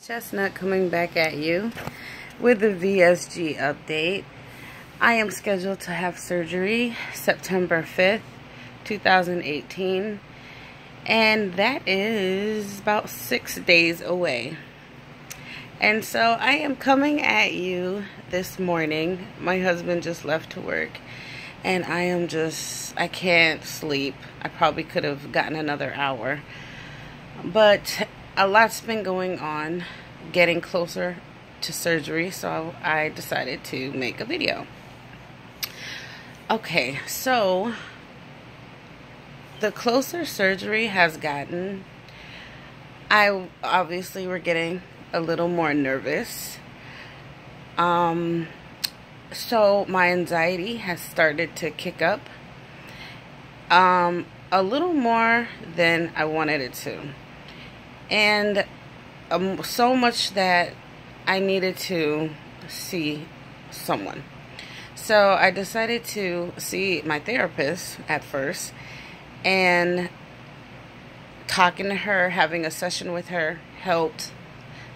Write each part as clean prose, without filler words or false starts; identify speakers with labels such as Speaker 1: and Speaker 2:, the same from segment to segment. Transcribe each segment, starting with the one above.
Speaker 1: Chestnut coming back at you with the VSG update. I am scheduled to have surgery September 5th, 2018, and that is about 6 days away. And so I am coming at you this morning. My husband just left to work, and I can't sleep. I probably could have gotten another hour, but a lot's been going on, getting closer to surgery, so I decided to make a video. Okay, so the closer surgery has gotten, I obviously were getting a little more nervous. So my anxiety has started to kick up a little more than I wanted it to. And so much that I needed to see someone. So I decided to see my therapist at first, and talking to her, having a session with her helped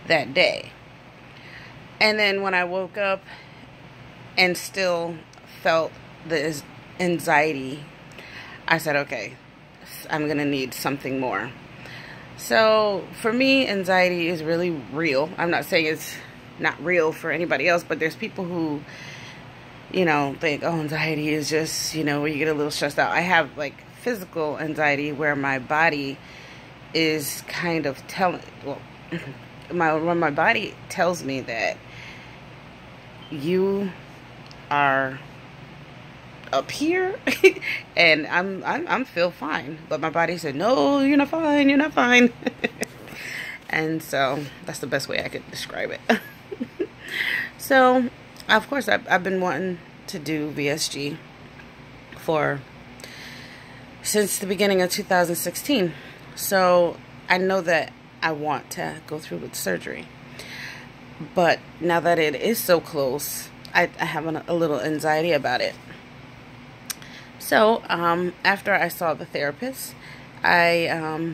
Speaker 1: that day. And then when I woke up and still felt the anxiety, I said, okay, I'm going to need something more. So for me, anxiety is really real. I'm not saying it's not real for anybody else, but there's people who, think, oh, anxiety is just, where you get a little stressed out. I have like physical anxiety where my body is kind of when my body tells me that you are up here and I'm feel fine, but my body said, no, you're not fine. And so that's the best way I could describe it. So of course I've been wanting to do VSG since the beginning of 2016. So I know that I want to go through with surgery, but now that it is so close, I have a little anxiety about it. So, after I saw the therapist, I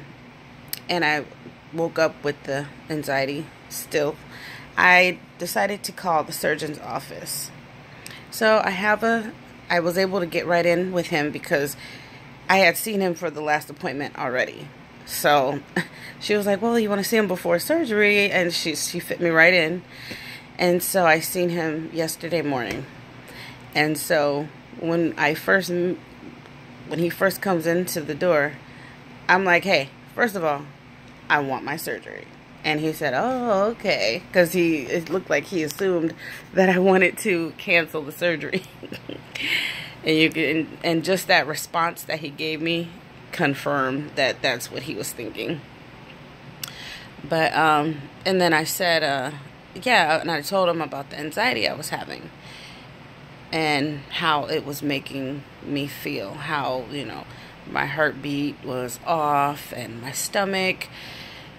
Speaker 1: woke up with the anxiety still. I decided to call the surgeon's office. So I was able to get right in with him because I had seen him for the last appointment already. So she was like, well, you want to see him before surgery? And she fit me right in. And so I seen him yesterday morning. And so when he first comes into the door, I'm like, hey, first of all, I want my surgery. And he said, oh, okay. Because it looked like he assumed that I wanted to cancel the surgery. And just that response that he gave me confirmed that that's what he was thinking. But, and then I said, yeah, and I told him about the anxiety I was having and how it was making me feel, how, my heartbeat was off and my stomach,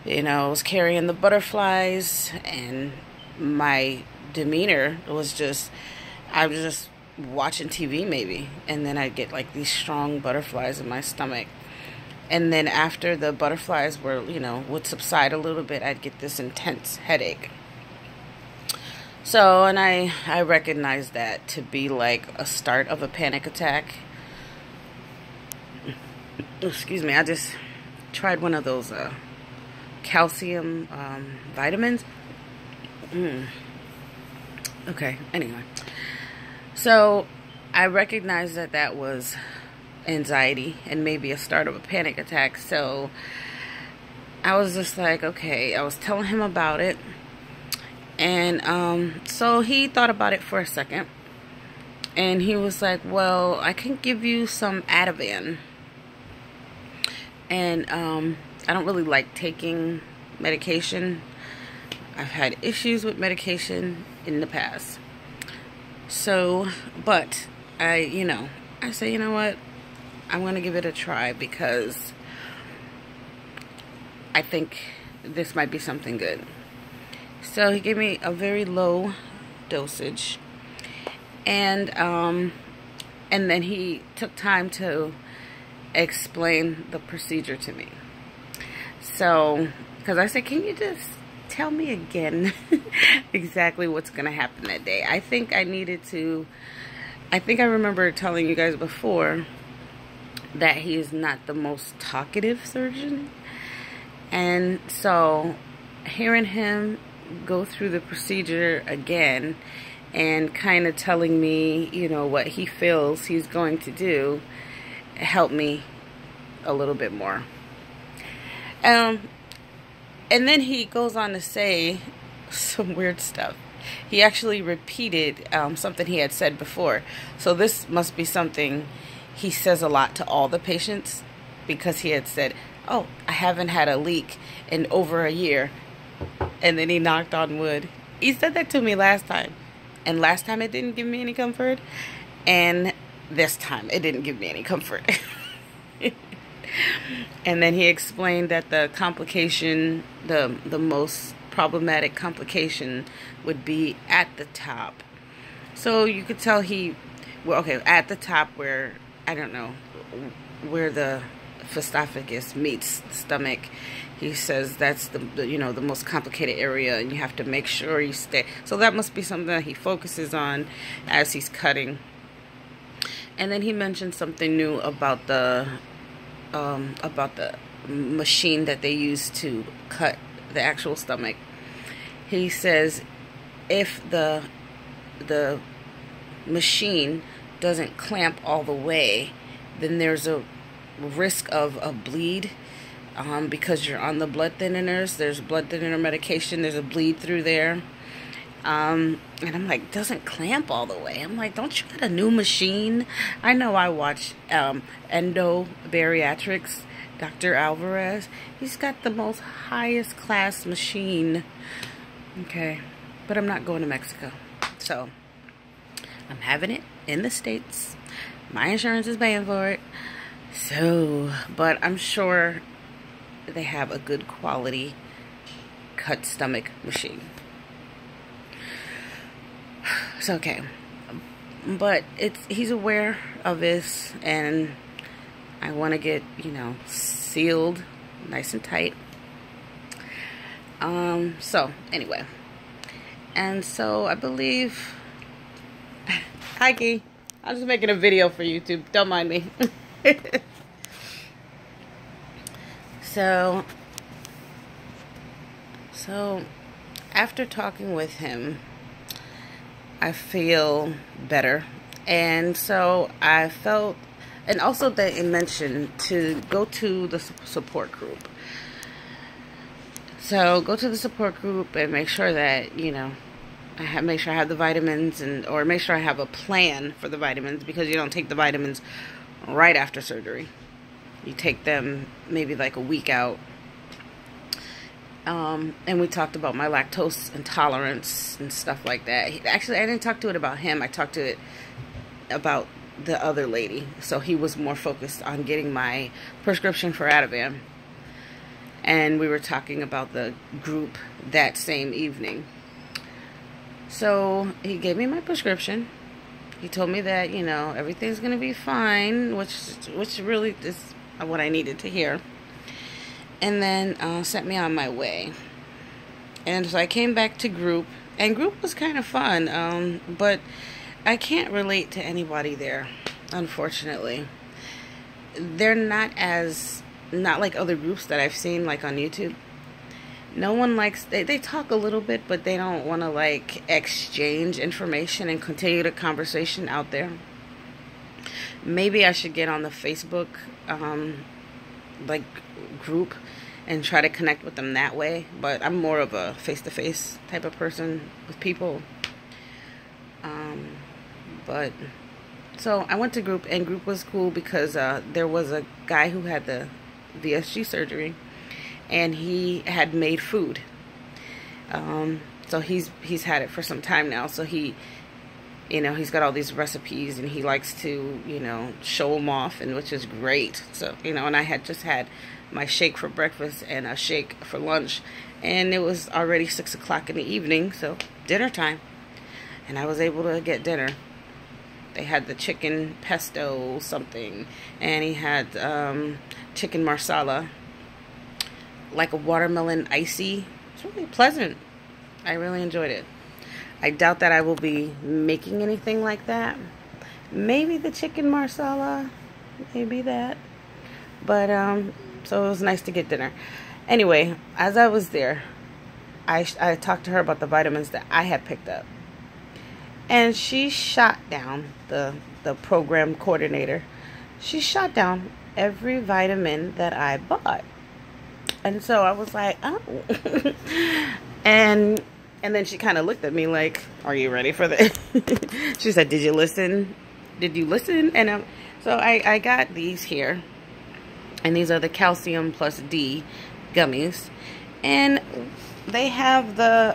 Speaker 1: was carrying the butterflies, and my demeanor was I was just watching TV maybe, and then I'd get like these strong butterflies in my stomach. And then after the butterflies would subside a little bit, I'd get this intense headache. So, and I recognized that to be like a start of a panic attack. Excuse me, I just tried one of those calcium vitamins. Okay, anyway. So, I recognized that was anxiety and maybe a start of a panic attack. So, I was just like, okay, I was telling him about it. And so he thought about it for a second, and he was like, well, I can give you some Ativan. And I don't really like taking medication. I've had issues with medication in the past. So, but I said, you know what, I'm going to give it a try because I think this might be something good. So he gave me a very low dosage, and then he took time to explain the procedure to me. So, because I said, can you just tell me again exactly what's going to happen that day. I think I remember telling you guys before that he is not the most talkative surgeon. And so hearing him go through the procedure again and kind of telling me, you know, what he feels he's going to do helped me a little bit more. And then he goes on to say some weird stuff. He actually repeated something he had said before. So this must be something he says a lot to all the patients, because he had said, oh, I haven't had a leak in over a year. And then he knocked on wood. He said that to me last time. And last time it didn't give me any comfort. And this time it didn't give me any comfort. And then he explained that the complication, the most problematic complication would be at the top. So you could tell at the top where, I don't know, where the esophagus meets the stomach. He says that's the most complicated area, and you have to make sure you stay. So that must be something that he focuses on as he's cutting. And then he mentioned something new about the machine that they use to cut the actual stomach. He says if the machine doesn't clamp all the way, then there's a risk of a bleed, because you're on the blood thinners. There's blood thinner medication. There's a bleed through there. And I'm like, doesn't clamp all the way. I'm like, don't you get a new machine? I know I watch Endo Bariatrics, Dr. Alvarez. He's got the most highest class machine. Okay, but I'm not going to Mexico. So I'm having it in the States. My insurance is paying for it. So, but I'm sure they have a good quality cut stomach machine. It's okay. But he's aware of this, and I want to get, sealed nice and tight. So anyway. And so I believe, hi Key, I'm just making a video for YouTube, don't mind me. So after talking with him, I feel better. And so I felt, and also they mentioned to go to the support group. So go to the support group and make sure that, make sure I have the vitamins, or make sure I have a plan for the vitamins, because you don't take the vitamins right after surgery. You take them maybe like a week out. And we talked about my lactose intolerance and stuff like that. Actually, I didn't talk to it about him. I talked to it about the other lady. So he was more focused on getting my prescription for Ativan. And we were talking about the group that same evening. So he gave me my prescription. He told me that, everything's going to be fine, which really is what I needed to hear. And then sent me on my way. And so I came back to group, and group was kind of fun, but I can't relate to anybody there, unfortunately. They're not like other groups that I've seen, like on YouTube. No one likes, they talk a little bit, but they don't want to like exchange information and continue the conversation out there. Maybe I should get on the Facebook like group and try to connect with them that way, but I'm more of a face-to-face type of person with people. But so I went to group, and group was cool because there was a guy who had the VSG surgery, and he had made food. So he's had it for some time now, so he's got all these recipes, and he likes to, show them off, and which is great. So, and I had just had my shake for breakfast and a shake for lunch, and it was already 6 o'clock in the evening, so dinner time, and I was able to get dinner. They had the chicken pesto something, and he had chicken marsala, like a watermelon icy. It's it's really pleasant. I really enjoyed it. I doubt that I will be making anything like that. Maybe the chicken marsala, maybe that. But so it was nice to get dinner. Anyway, as I was there, I talked to her about the vitamins that I had picked up, and she shot down the program coordinator. She shot down every vitamin that I bought, and so I was like, oh, and then she kind of looked at me like, "Are you ready for this?" She said, "Did you listen? Did you listen?" And so I got these here, and these are the calcium plus D gummies, and they have the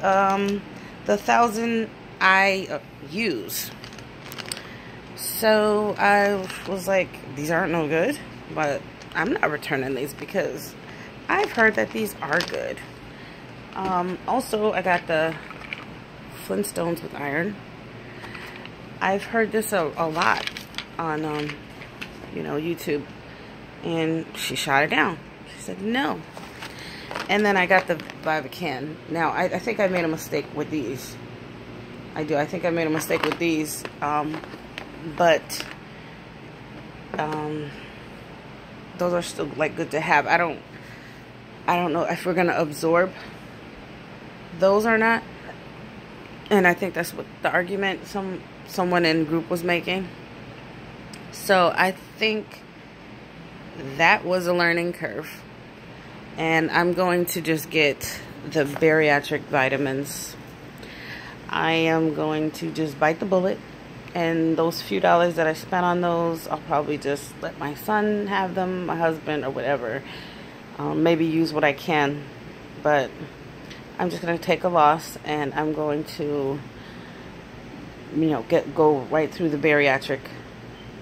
Speaker 1: 1,000 IUs. So I was like, these aren't no good, but I'm not returning these because I've heard that these are good. Also, I got the Flintstones with iron. I've heard this a lot on you know, YouTube, and she shot it down. She said no. And then I got the Vivacan. Now, I think I made a mistake with these. I do. I think I made a mistake with these. But those are still like good to have. I don't know if we're gonna absorb those or not. And I think that's what the argument someone in group was making. So I think that was a learning curve. And I'm going to just get the bariatric vitamins. I am going to just bite the bullet. And those few dollars that I spent on those, I'll probably just let my son have them, my husband, or whatever. Maybe use what I can. But I'm just going to take a loss. And I'm going to, you know, go right through the bariatric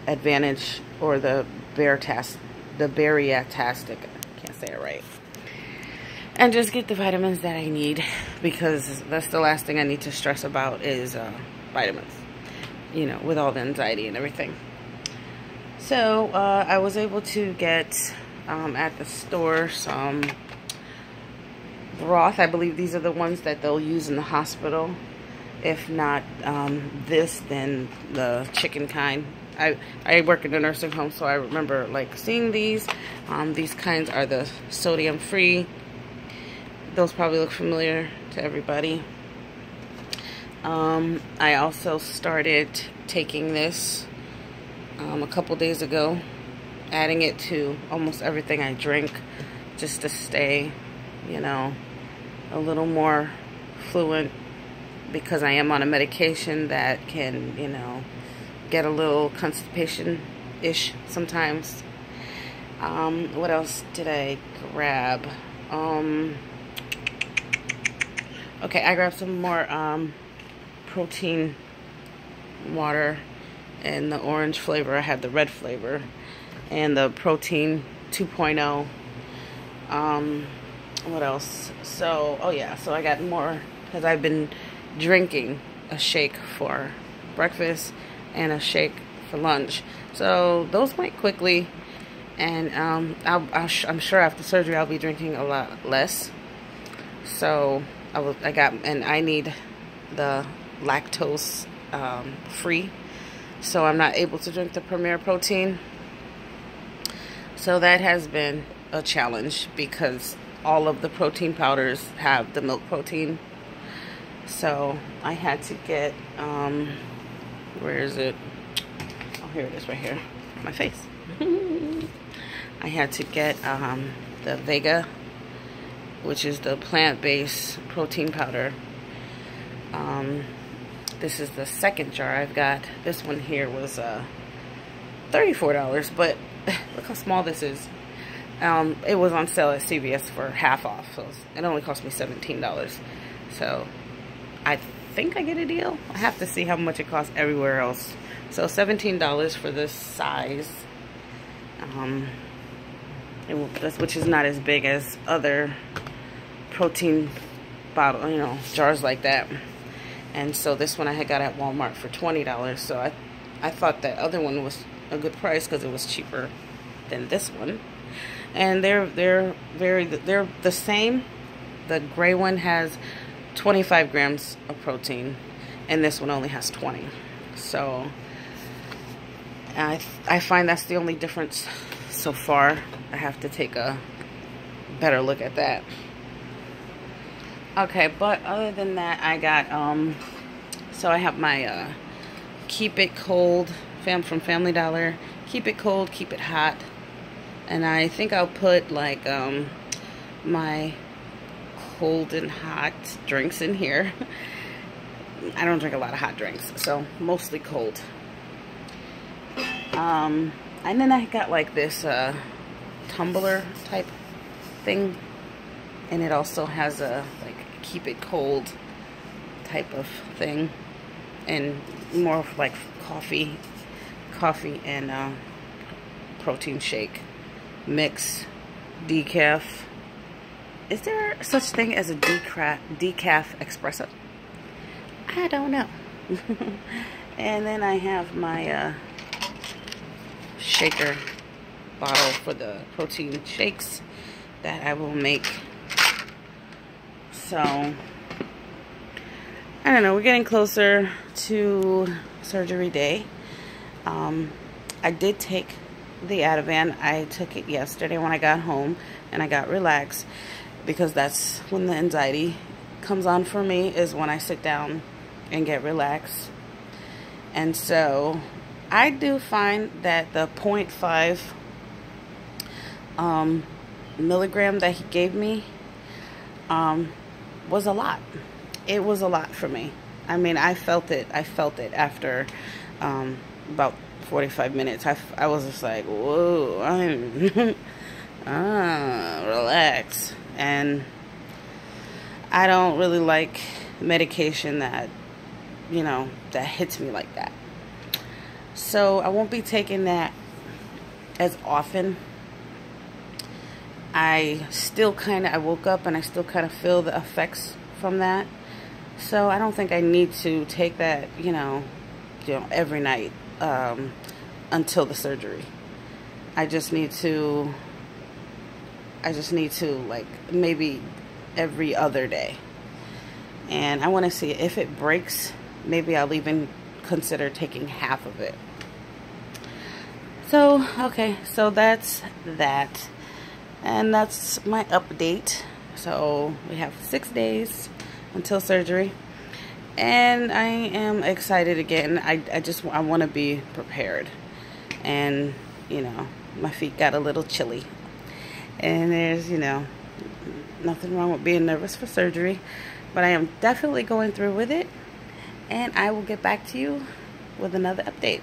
Speaker 1: advantage. Or the bariatastic. I can't say it right. And just get the vitamins that I need, because that's the last thing I need to stress about is vitamins, you know, with all the anxiety and everything. So I was able to get at the store some broth. I believe these are the ones that they'll use in the hospital. If not this, then the chicken kind. I work in a nursing home, so I remember like seeing these. These kinds are the sodium free. Those probably look familiar to everybody. I also started taking this a couple days ago, adding it to almost everything I drink, just to stay, you know, a little more fluent, because I am on a medication that can, you know, get a little constipation-ish sometimes. What else did I grab? Okay, I grabbed some more protein water and the orange flavor. I had the red flavor and the protein 2.0. What else? So, oh yeah, so I got more because I've been drinking a shake for breakfast and a shake for lunch. So those went quickly, and I'm sure after surgery I'll be drinking a lot less. So I need the lactose free, so I'm not able to drink the Premier Protein. So that has been a challenge because all of the protein powders have the milk protein. So I had to get where is it? Oh, here it is, right here, my face. I had to get the Vega, which is the plant-based protein powder. This is the second jar I've got. This one here was $34, but look how small this is. It was on sale at CVS for half off, so it only cost me $17. So I think I get a deal. I have to see how much it costs everywhere else. So $17 for this size, which is not as big as other protein bottle, you know, jars like that. And so this one I had got at Walmart for $20. So I thought that other one was a good price because it was cheaper than this one. And they're the same, The gray one has 25 grams of protein, and this one only has 20. So I find that's the only difference so far. I have to take a better look at that. Okay, but other than that, I got so I have my Keep It Cold from Family Dollar. Keep it cold, keep it hot. And I think I'll put like my cold and hot drinks in here. I don't drink a lot of hot drinks, so mostly cold. And then I got like this tumbler type thing, and it also has a like keep it cold type of thing, and more of like coffee and protein shake mix, decaf. Is there such thing as a decaf espresso? I don't know. And then I have my shaker bottle for the protein shakes that I will make. So I don't know, we're getting closer to surgery day. I did take the Ativan. I took it yesterday when I got home, and I got relaxed, because that's when the anxiety comes on for me, is when I sit down and get relaxed. And so I do find that the 0.5 milligram that he gave me was a lot. It was a lot for me. I mean, I felt it after about 45 minutes. I was just like, whoa, I'm relax. And I don't really like medication that, you know, that hits me like that. So I won't be taking that as often. I woke up and I still kind of feel the effects from that. So I don't think I need to take that, you know, every night until the surgery. I just need to like maybe every other day. And I want to see if it breaks, maybe I'll even consider taking half of it. So, okay, so that's that. And that's my update. So we have 6 days until surgery. And I am excited again. I want to be prepared. And, you know, my feet got a little chilly. And there's, you know, nothing wrong with being nervous for surgery. But I am definitely going through with it. And I will get back to you with another update.